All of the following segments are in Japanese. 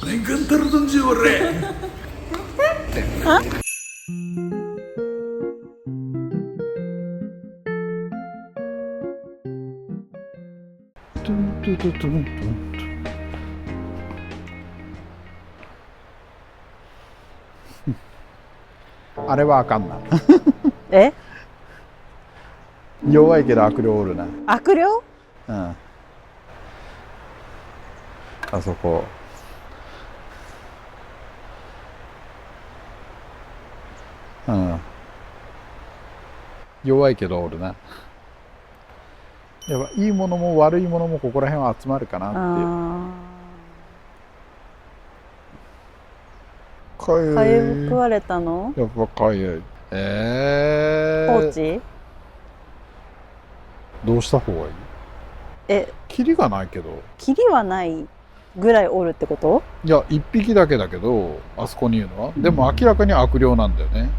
年間タルトンジュ俺トゥントゥトゥトゥントゥンあれはあかんなえ、弱いけど悪霊おるな。悪霊？うん。あそこ。うん。弱いけどおるな。やっぱいいものも悪いものもここら辺は集まるかなっていう。かゆい。かゆくわれたの？やっぱかゆい。放置？どうした方がいい？キリがないけど。キリはないぐらいおるってこと？いや、一匹だけだけど、あそこにいるのは。でも明らかに悪霊なんだよね。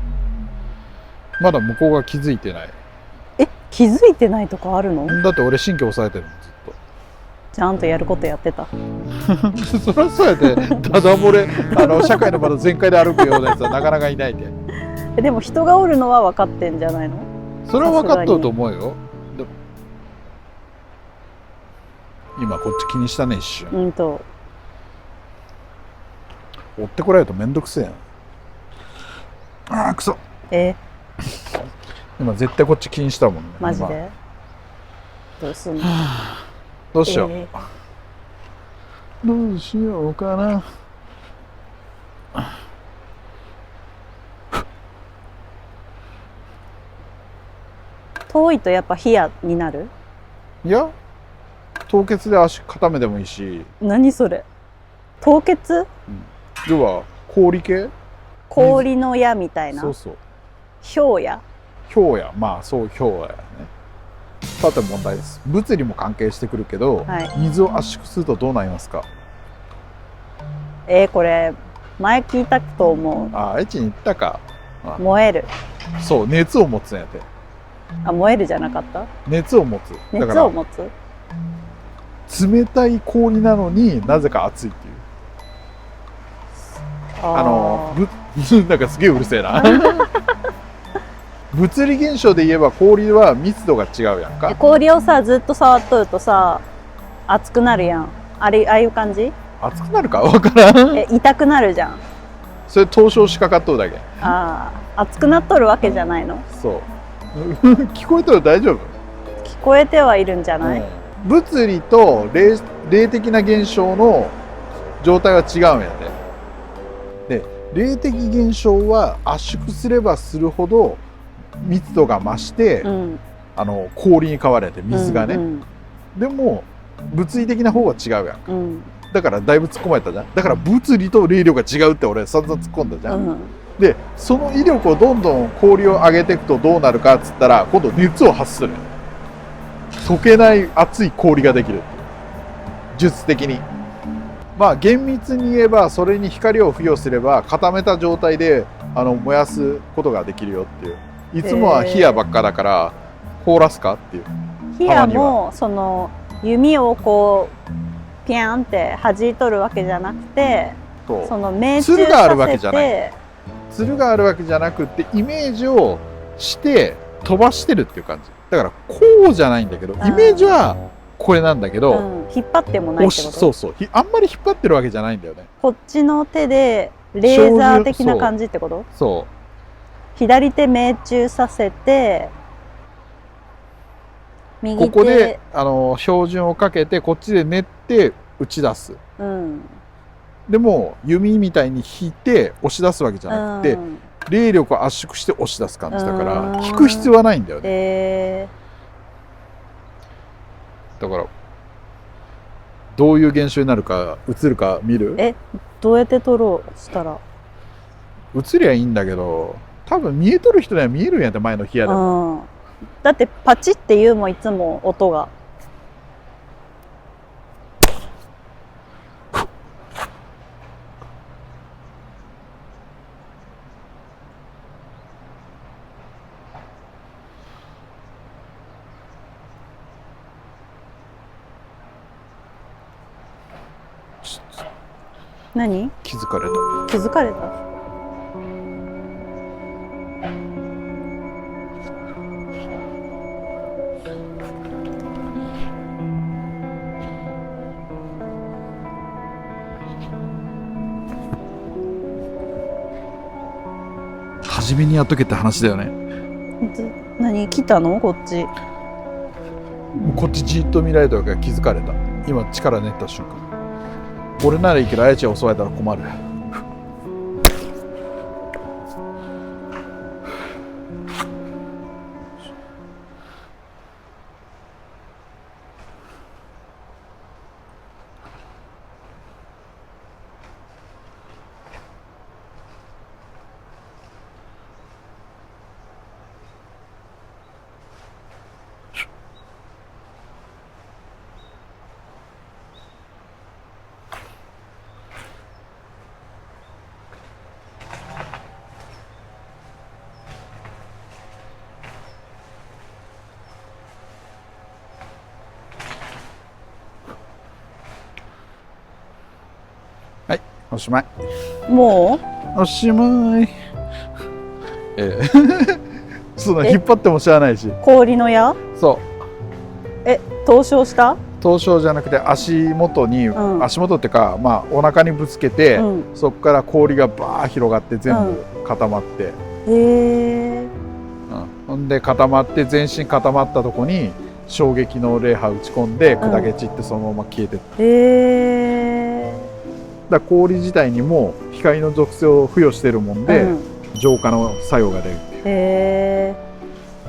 まだ向こうが気づいてない。気づいてないとかあるの？だって俺神経抑えてるの、ずっと。ちゃんとやることやってた。そりゃそうやってダダ漏れ社会のまだ全開で歩くようなやつはなかなかいないで。でも人がおるのは分かってんじゃないの？それは分かっとると思うよ。でも今こっち気にしたね一瞬。追ってこられるとめんどくせえやん。ああくそ。今絶対こっち気にしたもんね。マジで？どうすんの？どうしよう。どうしようかな。遠いとやっぱ冷やになる？いや、凍結で足固めてもいいし。何それ？凍結？要は氷系？氷の矢みたいな。そうそう。氷矢？氷矢、まあそう氷矢やね。さて問題です。物理も関係してくるけど、水を圧縮するとどうなりますか？これ前聞いたと思う。あ、エチに言ったか。燃える。そう、熱を持つんやて。燃えるじゃなかった？熱を持つ。熱を持つ？冷たい氷なのになぜか熱いっていう。なんかすげえうるせえな。物理現象で言えば氷は密度が違うやんか。氷をさずっと触っとるとさ熱くなるやん。ああいう感じ？熱くなるか分からん。痛くなるじゃん。それ凍傷しかかっとるだけ。熱くなっとるわけじゃないの？そう聞こえたら大丈夫？聞こえてはいるんじゃない？物理と霊的な現象の状態は違うんやで。霊的現象は圧縮すればするほど密度が増して、氷に変われて水がね、でも物理的な方は違うやんか、だからだいぶ突っ込まれたじゃん。だから物理と霊力が違うって俺散々突っ込んだじゃん、でその威力をどんどん氷を上げていくとどうなるかっつったら今度熱を発する。溶けない熱い氷ができる、術的に。まあ厳密に言えばそれに光を付与すれば固めた状態で燃やすことができるよっていう。いつもは火矢ばっかだから凍らすかっていう。火矢もその弓をこうピャンって弾いとるわけじゃなくて、その命中させて、つるがあるわけじゃない。つるがあるわけじゃなくてイメージをして飛ばしてるっていう感じだから、こうじゃないんだけどイメージはこれなんだけど、引っ張ってもないってこと？そうそう、あんまり引っ張ってるわけじゃないんだよね。こっちの手でレーザー的な感じってこと？そう。左手命中させて右手ここで標準をかけてこっちで練って打ち出す、でも弓みたいに引いて押し出すわけじゃなくて、霊力を圧縮して押し出す感じだから引く必要はないんだよね。だからどういう現象になるか映るか見る？どうやって撮ろうしたら？映りゃいいんだけど多分見えとる人には見えるんやって、前の火矢でも。だってパチっていうもいつも音が。何？気づかれ気づかれた？た。初めにやっとけって話だよね。何？来たの？こっち。こっちじっと見られたから気づかれた。今力練った瞬間。俺ならいいけど、あやちゃん襲われたら困る。はい、おしまい。もおしまい。その引っ張ってもしゃあないし。う氷の矢？そう。凍傷した？凍傷じゃなくて足元に、足元っていうか、まあお腹にぶつけて、そこから氷がバー広がって全部固まって、ほんで固まって全身固まったとこに衝撃の霊波打ち込んで砕け散ってそのまま消えてった。だから氷自体にも光の属性を付与してるもんで、浄化の作用が出る。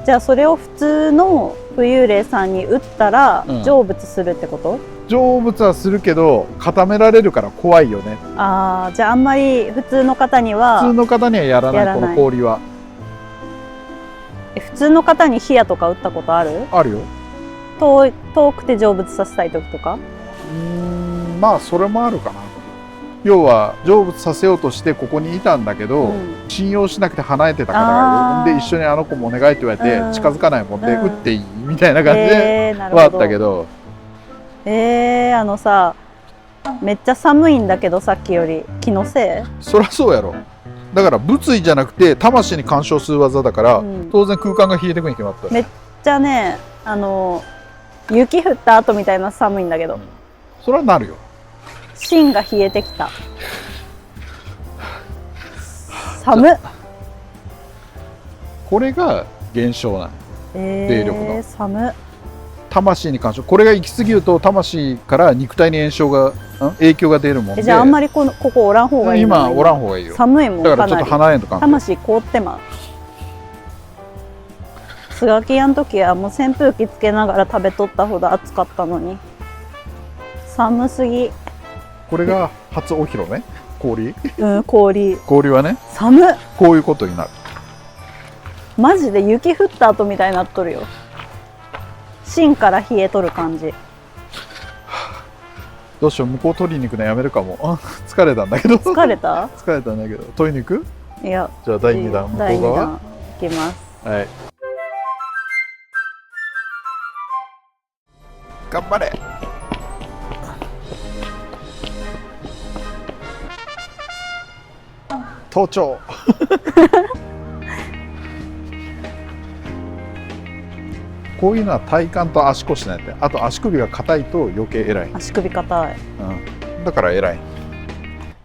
じゃあそれを普通の浮遊霊さんに打ったら成仏するってこと？成仏はするけど固められるから怖いよね。ああ、じゃああんまり普通の方にはやらないこの氷は。普通の方に火矢とか打ったことある？あるよ。遠くて成仏させたい時とか？まあそれもあるかな。要は成仏させようとしてここにいたんだけど、信用しなくて離れてた方がいるんで、一緒にあの子もお願いって言われて近づかないもんで、打っていいみたいな感じではあったけど、あのさ、めっちゃ寒いんだけどさっきより。気のせい？そりゃそうやろ。だから物理じゃなくて魂に干渉する技だから、当然空間が冷えてくに決まった。めっちゃね、雪降った後みたいな寒いんだけど、それはなるよ。芯が冷えてきた。寒っ。これが現象なの。霊力の寒っ。魂に干渉。これが行き過ぎると魂から肉体に影響が出るもんで。じゃああんまりここおらん方がいいの？今おらん方がいいよ。寒いもん。だからちょっと離れんとかん。魂凍ってまう。スガキ屋の時はもう扇風機つけながら食べとったほど暑かったのに寒すぎ。これが初お披露目。氷？氷はね。寒っ。こういうことになる。マジで雪降った後みたいになっとるよ。芯から冷えとる感じ。どうしよう、向こう取りに行くのやめるかも。疲れたんだけど。疲れた？疲れたんだけど。取りに行く？いや。じゃあ第2弾向こう側。第2弾行きます。はい。頑張れ。登頂。こういうのは体幹と足腰なんで、あと足首が硬いと余計偉い。足首硬い。だから偉い。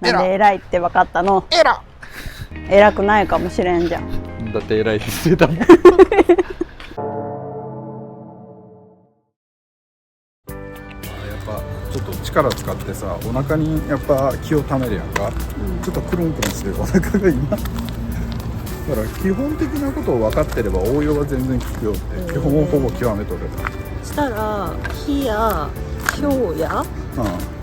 なんで偉いって分かったの？偉くないかもしれんじゃん。だって偉いって言ってたもん。やっぱちょっと力使ってさ、お腹にやっぱ気をためるやんか。ちょっとクルンクルンするお腹が今。だから基本的なことを分かってれば応用は全然効くよって、基本をほぼ極めとれば。したら火や氷や、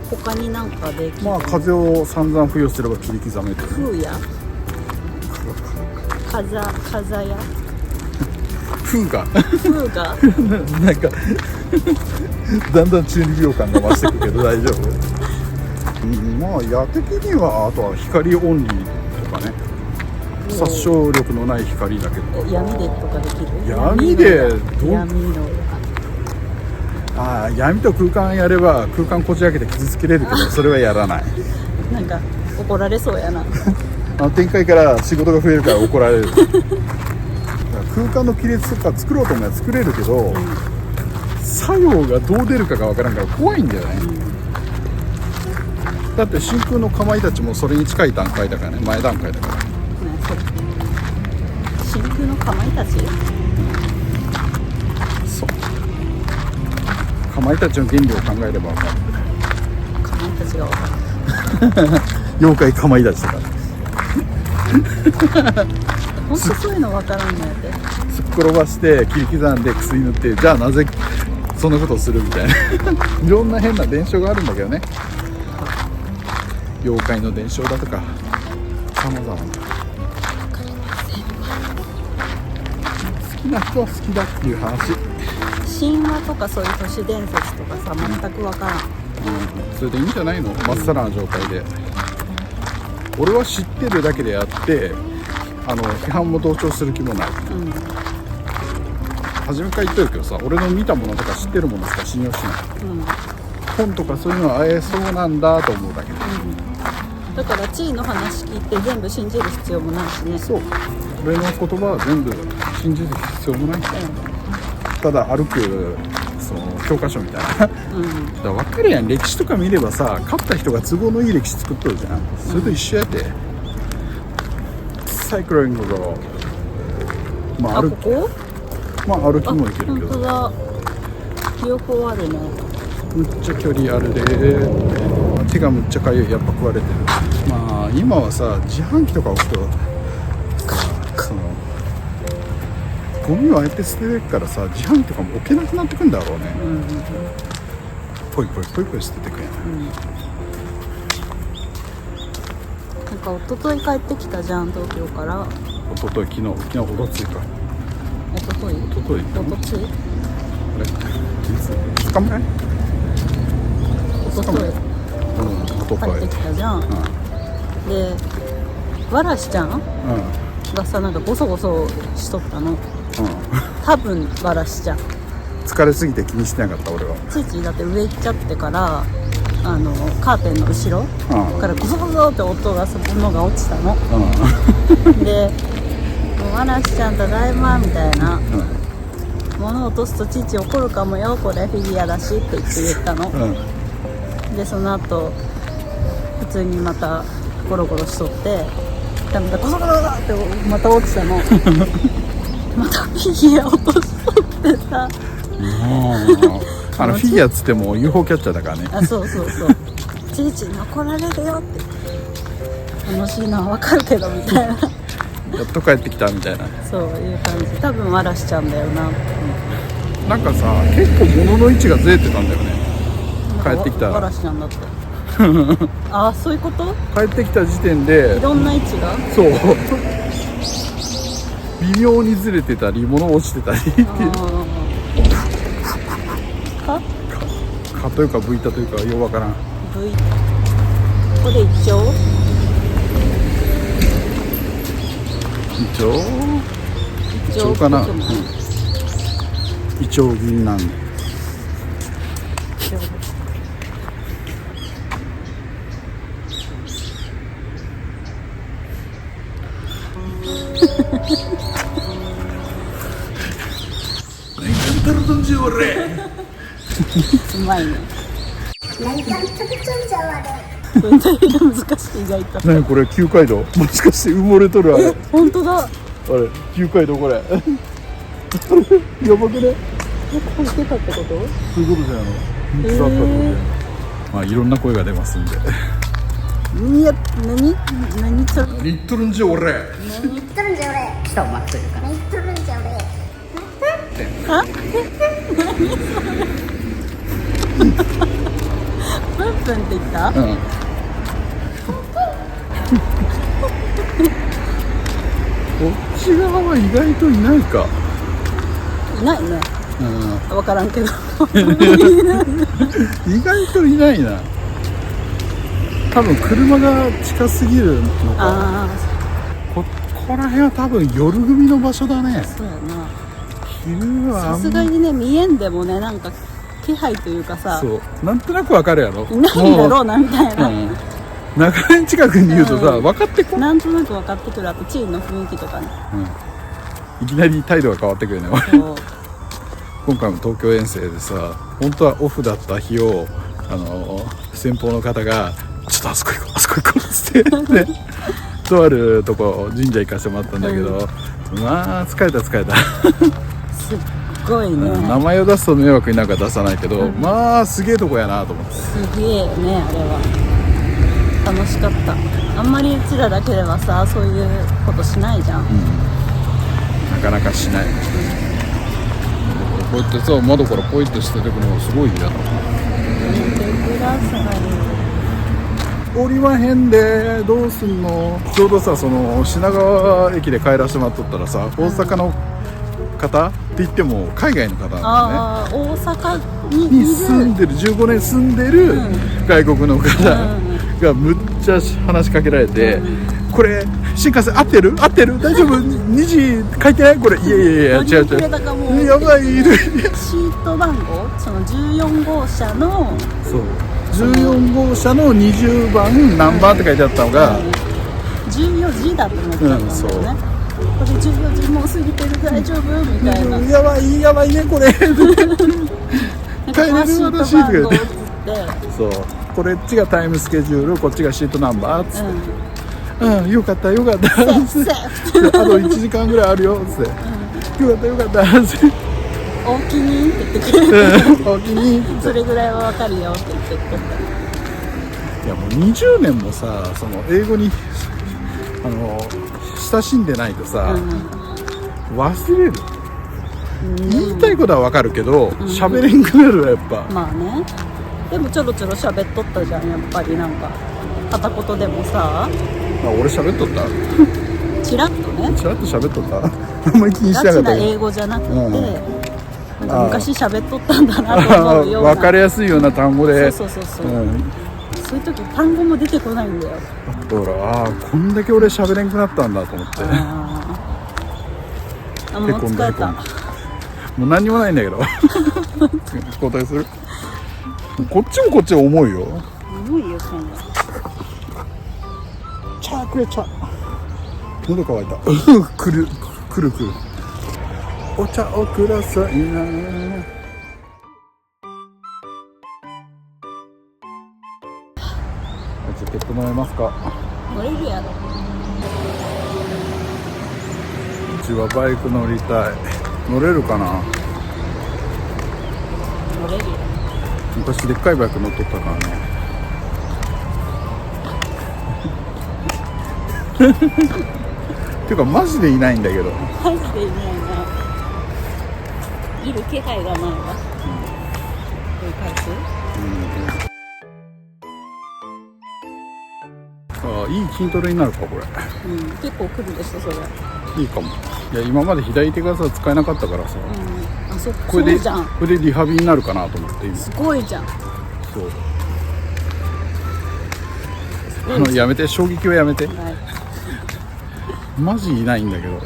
他になんかできる？まあ風を散々付与すれば切り刻めてる。風や風や風がなんかだんだん中二病感が増してくるけど大丈夫？まあ矢的にはあとは光オンリーとかね、殺傷力のない光だけど。闇でとかできる？闇で闇の闇と空間やれば空間こじ開けて傷つけれるけど、それはやらない。なんか怒られそうやな。展開から仕事が増えるから怒られる空間の亀裂とか作ろうと思えば作れるけど、作用がどう出るかが分からんから怖いんだよね、だって真空のかまいたちもそれに近い段階だからね、前段階だから。そう真空のかまいたち、そうかまいたちの原理を考えれば分かる。かまいたちが分かる妖怪かまいたちだから本当そういうの分からんのやで。すっ転ばして切り刻んで薬塗って、じゃあなぜそんなことをするみたいないろんな変な伝承があるんだけどね、妖怪の伝承だとかさまざまな。好きな人は好きだっていう話。神話とかそういう都市伝説とかさ全く分からん。それでいいんじゃないの、まっさらな状態で。俺は知ってるだけであって批判も同調する気もない、初めから言ってるけどさ、俺の見たものとか知ってるものしか信用しない、本とかそういうのはそうなんだと思うだけで、だから地位の話聞いて全部信じる必要もないしね。そう、俺の言葉は全部信じる必要もない、ただ歩くその教科書みたいな、だから分かるやん、歴史とか見ればさ、勝った人が都合のいい歴史作っとるじゃん、それと一緒やで、サイクリングが歩き、ここ歩きもいけるけど、本当だ、両方あるね。むっちゃ距離あるで、手がむっちゃかゆい、やっぱ食われてる。まあ今はさ、自販機とか置くとそのゴミをあえて捨てるからさ、自販機とかも置けなくなってくんだろうね、ポイポイポイポイ捨ててくやん、なんか一昨日帰ってきたじゃん、東京から。一昨日、昨日、おとついか。一昨日一昨日一昨日あれ2日前一昨日帰ってきたじゃん、でわらしちゃんがさ、なんかゴソゴソしとったの、多分わらしちゃん。疲れすぎて気にしてなかった俺は。ついついだって上行っちゃってから、カーテンの後ろからゴソゴソって音がするのが落ちたの、でわらしちゃんただいまみたいな、物を落とすと父怒るかもよ、これフィギュアだしって言ったの、でその後普通にまたゴロゴロしとって、またゴソゴソってまた落ちたのまたフィギュア落としとってさフィギュアっつっても UFO キャッチャーだからね。そう父に怒られるよって、楽しいのはわかるけどみたいなやっと帰ってきたみたいな、そういう感じ。多分わらしちゃんだよな、なんかさ、結構物の位置がずれてたんだよね、帰ってきたわらしちゃんだってああ、そういうこと。帰ってきた時点でいろんな位置が、そう微妙にずれてたり、物落ちてたりっていうかというか V たというかようわからん。 V、 これ一応イチョウかな、イチョウ銀杏うまいね。難しい、意外と。何これ、旧街道、もしかして埋もれとるあれ、本当だ。あれ旧街道これやばくね、これ出たってこと？そういうことじゃないの、3つあったってことで、まあいろんな声が出ますんで。いや、何それ。リットルンジ俺。リットルンじゃ俺。来た、待ってるかリットルンじゃ俺。ら。あ？何分って言った？こっち側は意外といないか。いないね。分からんけど意外といないな。多分車が近すぎるのか。ここら辺は多分夜組の場所だね。そうやな。昼はさすがにね、見えんでもね、なんか気配というかさ、そう、なんとなくわかるやろ。いないんだろうなみたいな、長年近くに言うとさ、分かってこなんとなく分かってくる。あとチームの雰囲気とかね。いきなり態度が変わってくるね。そう今回も東京遠征でさ、本当はオフだった日を先方の方がちょっとあそこ行こうあそこ行こうっつってね、とあるとこ神社行かせてもらったんだけど、まあ疲れたすっごいね。名前を出すと迷惑になんか出さないけど、まあすげえとこやなと思って。すげえね、あれは楽しかった。あんまりうちらだけではさ、そういうことしないじゃん。なかなかしない。こうやってさ、窓からポイって捨ててくのがすごい嫌だ。見てください。降りまへんでどうすんの。ちょうどさ、その品川駅で帰らせてもらっとったらさ、大阪の方って言っても海外の方なんだよね。ああ、大阪にに住んでる、15年住んでる外国の方がむっちゃ話しかけられて、これ新幹線合ってる大丈夫2時書いてないこれ。いや違うやばい。シート番号、その14号車のそう14号車の20番何番って書いてあったのが、14時だと思ってたんだよね。これ14時もう過ぎてる大丈夫みたいな。やばいねこれ。帰れるシート私番号っつって。そう、これっちがタイムスケジュール、こっちがシートナンバーっつって、よかったあと1時間ぐらいあるよっつって、よかったっつっておおきにって言ってくれる。おおきにってそれぐらいはわかるよって言ってくれた。いやもう20年もさ、その英語に親しんでないとさ、忘れる。言いたいことはわかるけど喋れんくなるわやっぱ。まあね。でもちょろちょろ喋っとったじゃん、やっぱり。なんか片言でもさ、俺喋っとった。チラッとね、チラッと喋っとった。あんまり気にしガなかったけど。チな英語じゃなくて、なんか昔喋っとったんだなと思うような。分かりやすいような単語で。そう、そういう時単語も出てこないんだよ。だからこんだけ俺喋れんくなったんだと思って。もう疲れた。もう何にもないんだけど。交代する。こっちも重いよ。重いよそんな。茶くれ茶。喉乾いた。くる。お茶をくださいな。ジャケット飲めますか。乗れるやろ。うちはバイク乗りたい。乗れるかな。乗れるよ。昔でっかいバイク乗っとったからね。ていうかマジでいないんだけど。マジでいないな。いる気配がないわ。これ返す？いい筋トレになるかこれ。結構来るでしょそれ。いいかも。いや今まで左手がさ使えなかったからさ、あ、そこれでそうじゃん。これでリハビリになるかなと思って今。すごいじゃん。そうやめて、衝撃はやめて。はい、マジいないんだけど。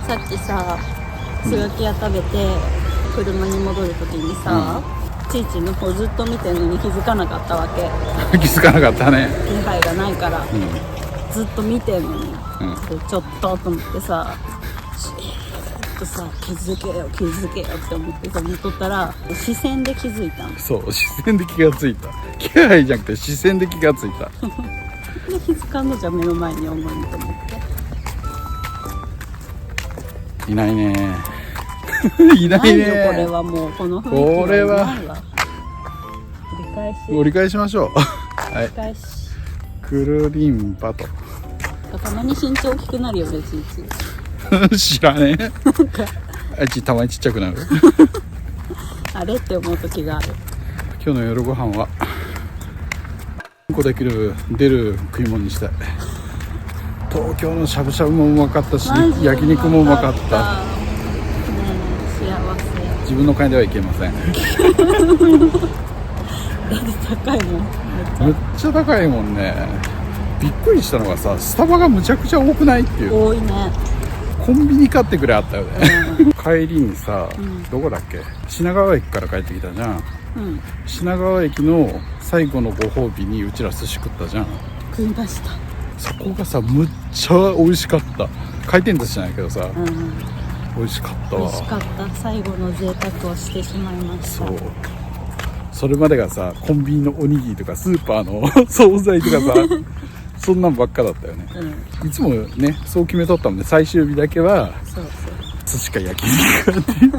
さっきさ、スガキ屋食べて車に戻るときにさ、ちいちの方ずっと見てるのに気づかなかったわけ。気づかなかったね。気配がないから、ずっと見てるのに、ちょっとと思ってさ、気づけよって思ってさ見とったら、視線で気づいたの。そう視線で気がついた。気配じゃなくて視線で気がついた。で気づかんのじゃ目の前に重いと思って。いないね。いないね。ないよこれはもうこの雰囲気はないわ。折り返しましょう。はい。折り返し。くるりんぱと。たまに身長大きくなるよね、ちいち。知らねえ。あいつたまにちっちゃくなる。あれって思う時がある。今日の夜ご飯はここできる出る食い物にしたい。東京のしゃぶしゃぶもうまかったし、焼肉もうまかった。ねえ、幸せ。自分の金ではいけません。だって高いもん。めっちゃ高いもんね。びっくりしたのがさ、スタバがむちゃくちゃ多くないっていう。多いね。コンビニ買ってくれあったよね。帰りにさ、どこだっけ、品川駅から帰ってきたじゃん。うん品川駅の最後のご褒美にうちら寿司食ったじゃん。食いました。そこがさむっちゃ美味しかった。回転寿司じゃないけどさ、うん美味しかったわ。美味しかった。最後の贅沢をしてしまいました。そうそれまでがさコンビニのおにぎりとかスーパーの惣菜とかさそんなんばっかだったよね。うんいつもねそう決めとったので最終日だけはそう寿司か焼肉かっていう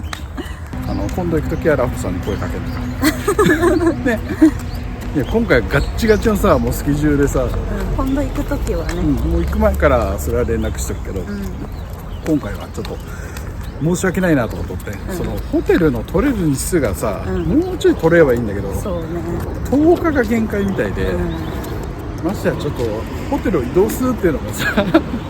今度行くときはラフさんに声かけるからね。いや今回ガッチガチのさもうスケジュールでさ、そう、今度行く時はね、もう行く前からそれは連絡しとくけど、今回はちょっと申し訳ないなと思っとって、そのホテルの取れる日数がさ、もうちょい取れればいいんだけど、そうね、 10日が限界みたいで、ましてやちょっとホテルを移動するっていうのもさ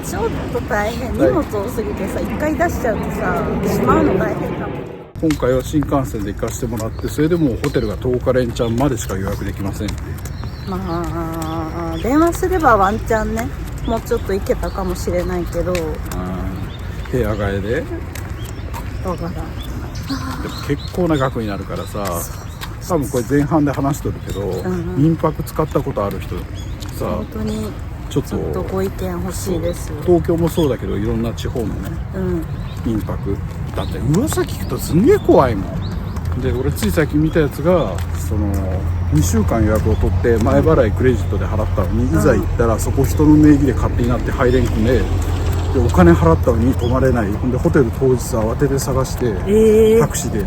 ちょっと大変。荷物多すぎてさ、一回出しちゃうとさしまうの大変だもん。今回は新幹線で行かせてもらって、それでもうホテルが10日連チャンまでしか予約できません。まあ電話すればワンチャンねもうちょっと行けたかもしれないけど、部屋替えでわからん。でも結構な額になるからさ、多分これ前半で話しとるけど、民泊使ったことある人さ本当にちょっちょっとご意見欲しいです。東京もそうだけどいろんな地方のね民泊だって噂聞くとすんげえ怖いもんで、俺つい最近見たやつがその2週間予約を取って前払いクレジットで払ったのに、いざ行ったらそこ人の名義で勝手になって入れんくねで、お金払ったのに泊まれない。ほんでホテル当日慌てて探して、タクシーで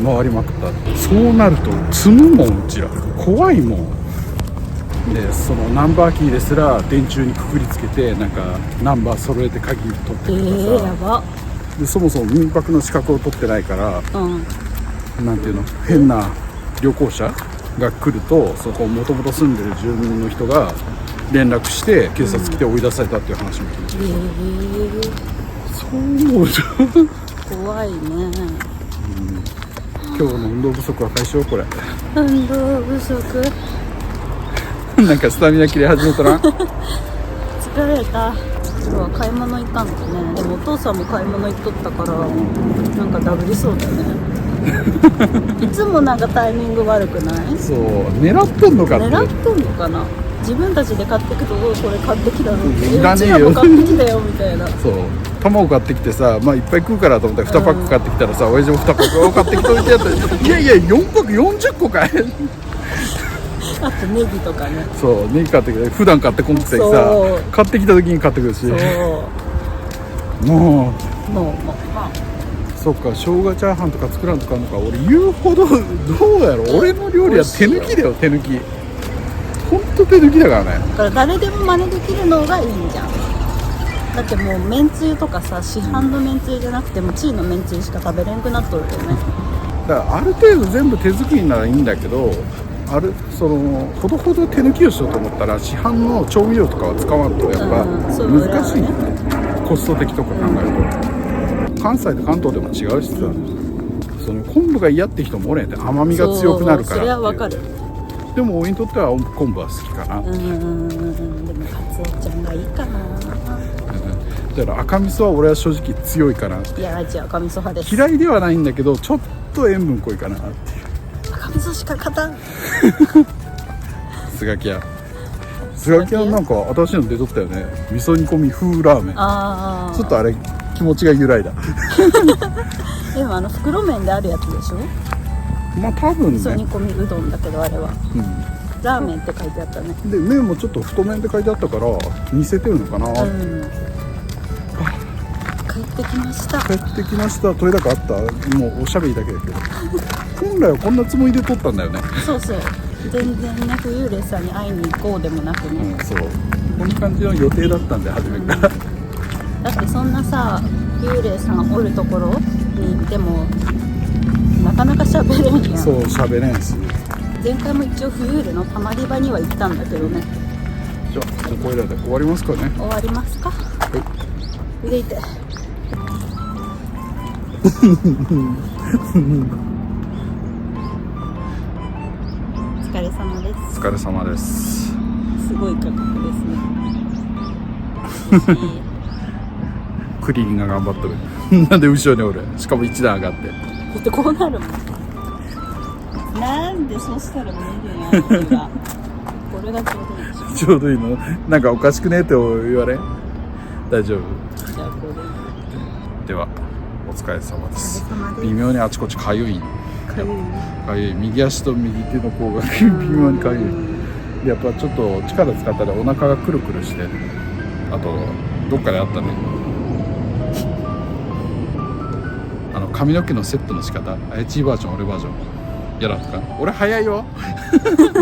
回りまくった。そうなると積むもん、うちら怖いもんで、そのナンバーキーですら電柱にくくりつけてなんかナンバー揃えて鍵取ってるとかさ、やば。でそもそも民泊の資格を取ってないから、なんていうの、変な旅行者が来るとそこもともと住んでる住民の人が連絡して警察来て追い出されたっていう話も聞いて、そう思うじゃん怖いね。今日の運動不足は解消。これ運動不足なんかスタミナ切れ始めたな疲れた。今日は買い物行ったんだね。でもお父さんも買い物行っとったからなんかダブりそうだねいつもなんかタイミング悪くない？そう狙ってんのかって。狙ってんのかな。自分たちで買ってくとこれ買ってきたのっていらねえようちらも買ってきたよみたいな。そう卵買ってきてさ、まあいっぱい食うからと思ったら2パック買ってきたらさ、親父も2パックを買ってきといてやったらいやいや4パック40個かいあとネギとかね。そうネギ買ってきて普段買ってこんくせにさそう買ってきた時に買ってくるし、そうもうもうそっか、生姜チャーハンとか作らんとかあんのか。俺言うほどどうやろ、俺の料理は手抜きだよ、手抜き。ほんと手抜きだからね。だから誰でも真似できるのがいいんじゃん。だってもうめんつゆとかさ、市販のめんつゆじゃなくてもチーのめんつゆしか食べれんくなっとるよね。だからある程度全部手作りならいいんだけど、そのほどほど手抜きをしようと思ったら市販の調味料とかは使わんとやっぱ難しいよね、コスト的とか考えると。関西と関東でも違うしさ、その昆布が嫌って人もおれんって、甘みが強くなるから。それはわかる。でも俺にとっては昆布は好きかな。でもカツオちゃんがいいかな。だから赤味噌は俺は正直強いかな。いやじゃあ赤味噌派です。嫌いではないんだけどちょっと塩分濃いかなっていう。赤味噌しか勝たん。スガキ屋なんか新しいの出とったよね。味噌煮込み風ラーメン。あちょっとあれ気持ちが揺らいだでも袋麺であるやつでしょ。まあ多分ね、味噌煮込みうどんだけどあれは、ラーメンって書いてあったね。で麺もちょっと太麺って書いてあったから似せてるのかな。帰ってきました。帰ってきました。取れ高あった。もうおしゃべりだけだけど本来はこんなつもりで撮ったんだよね。そう全然ね、冬レさんに会いに行こうでもなくね、そうこんな感じの予定だったんで初めから、だってそんなさ幽霊さんおるところにいてもなかなか喋れんやん。そう喋れんし。前回も一応冬霊のたまり場には行ったんだけどね。じゃあこれらで終わりますかね。終わりますか。腕いてお疲れ様です。お疲れ様です。すごい価格ですねクリリンが頑張っとるなんで後ろにおる。しかも一段上がってだってこうなるもん。なんでそしたら無理やんこれがこれがちょうどいいでしょ。ちょうどいいの？なんかおかしくねって言われん？大丈夫？じゃあこれではお疲れ様です。お疲れ様です。微妙にあちこちかゆい。かゆいかゆい。右足と右手の甲が微妙にかゆい。でやっぱちょっと力使ったらお腹がくるくるして、あとどっかであったね、髪の毛のセットの仕方、あやちバージョン俺バージョンやらんとか。俺早いよ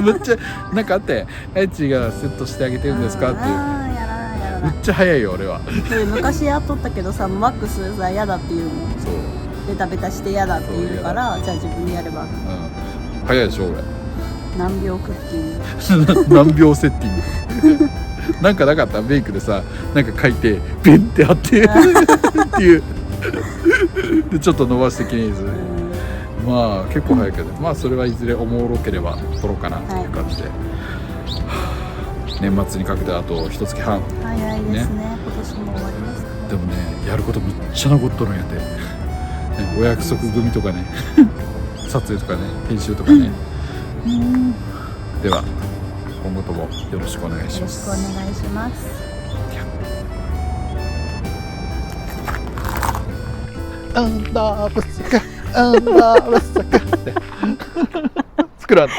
むっちゃなんかあって、あやちがセットしてあげてるんですかっていう、やらないやらない。めっちゃ早いよ俺は。それ昔やっとったけどさ、マックスさ嫌だって言うの。そう、ベタベタして嫌だって言うからじゃあ自分でやれば。うん、早いでしょ俺。何秒クッキング何秒セッティングなんかなかった？メイクでさ、なんか書いてペンって貼ってっていうでちょっと伸ばして記念する。まあ結構早いけど、まあそれはいずれおもろければ撮ろうかなっていう感じで、年末にかけてあと1月半。早いですね。今年も終わりますか。でもね、やることめっちゃ残っとるんやて、ね、お約束組とかね撮影とかね、編集とかね、では今後ともよろしくお願いしよろします。くお願いします。アンダーバスカアンダーバスカって作らんと